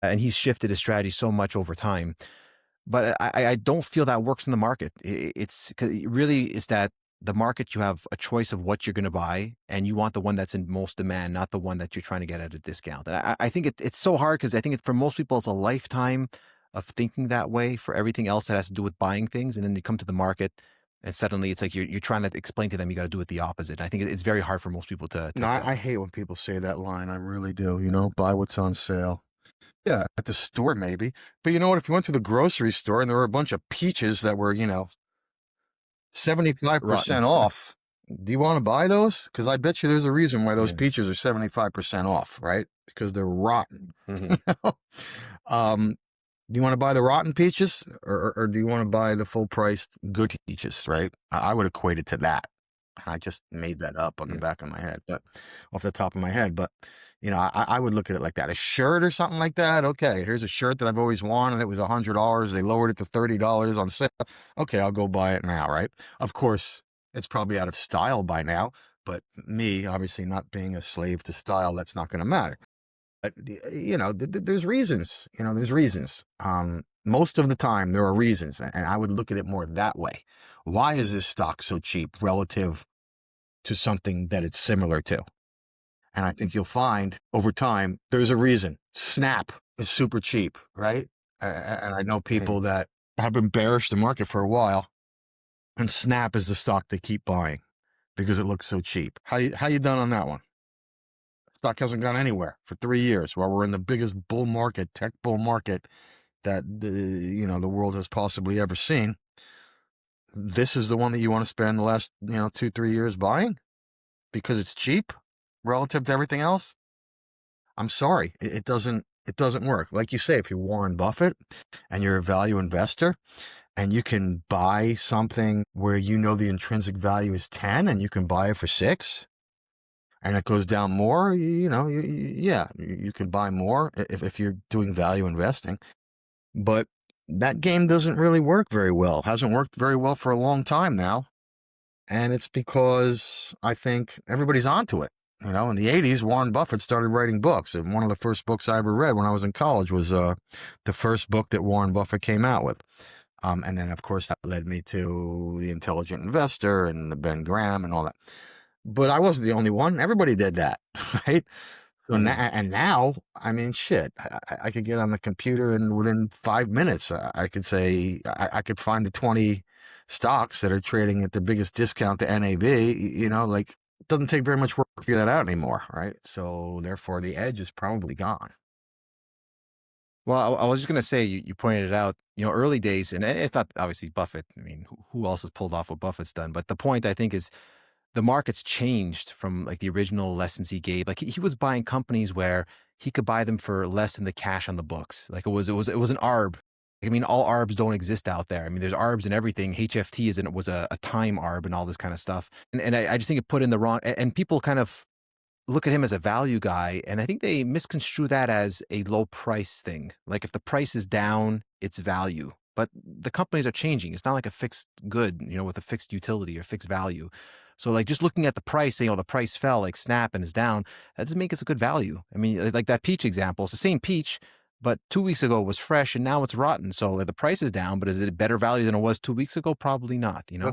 and he's shifted his strategy so much over time. But I don't feel that works in the market. It's 'cause it really is that the market, you have a choice of what you're going to buy, and you want the one that's in most demand, not the one that you're trying to get at a discount. And I think it's so hard because I think for most people, it's a lifetime of thinking that way for everything else that has to do with buying things. And then you come to the market and suddenly it's like you're trying to explain to them, you got to do it the opposite. And I think it's very hard for most people to No, accept. I hate when people say that line. I really do. Buy what's on sale. Yeah, at the store maybe. But you know what? If you went to the grocery store and there were a bunch of peaches that were, 75% Rotten. off, do you want to buy those? Because I bet you there's a reason why those Yeah. peaches are 75% off, right? Because they're rotten. Mhm. um, do you want to buy the rotten peaches or do you want to buy the full priced good peaches, right? I would equate it to that. I just made that up on the Yeah. back of my head, but off the top of my head. But, I would look at it like that. A shirt or something like that. Okay, here's a shirt that I've always wanted. It was $100. They lowered it to $30 on sale. Okay, I'll go buy it now, right? Of course, it's probably out of style by now, but me, obviously not being a slave to style, that's not going to matter. But, there's reasons. There's reasons. Most of the time, there are reasons, and I would look at it more that way. Why is this stock so cheap relative to something that it's similar to? And I think you'll find over time, there's a reason. Snap is super cheap, right? And I know people Mhm. that have been bearish the market for a while, and Snap is the stock they keep buying because it looks so cheap. How you done on that one? Stock hasn't gone anywhere for 3 years while we're in the biggest bull market, tech bull market that the world has possibly ever seen. This is the one that you want to spend the last 2-3 years buying because it's cheap relative to everything else. I'm sorry, it doesn't work. Like you say, if you're Warren Buffett and you're a value investor and you can buy something where the intrinsic value is 10 and you can buy it for 6 and it goes down more, yeah, you can buy more if you're doing value investing. But that game doesn't really work very well. Hasn't worked very well for a long time now. And it's because I think everybody's onto it. In the 80s, Warren Buffett started writing books. And one of the first books I ever read when I was in college was the first book that Warren Buffett came out with. And then, of course, that led me to The Intelligent Investor and the Ben Graham and all that. But I wasn't the only one. Everybody did that, right? So Mhm. now, I mean, shit, I could get on the computer and within 5 minutes, I could say, I could find the 20 stocks that are trading at the biggest discount to NAV, like it doesn't take very much work to figure that out anymore, right? So therefore the edge is probably gone. Well, I was just going to say, you pointed it out, early days, and it's not obviously Buffett. I mean, who else has pulled off what Buffett's done? But the point, I think, is the market's changed from like the original lessons he gave. Like he was buying companies where he could buy them for less than the cash on the books. Like it was an ARB. I mean, all ARBs don't exist out there. I mean, there's ARBs and everything. HFT was a time ARB and all this kind of stuff. And I just think it put in the wrong, and people kind of look at him as a value guy, and I think they misconstrue that as a low price thing. Like if the price is down, it's value. But the companies are changing. It's not like a fixed good, with a fixed utility or fixed value. So like just looking at the price, saying, oh, the price fell like Snap and is down, that doesn't make it a good value. I mean, like that peach example, it's the same peach, but 2 weeks ago it was fresh and now it's rotten. So like, the price is down, but is it a better value than it was 2 weeks ago? Probably not, Let's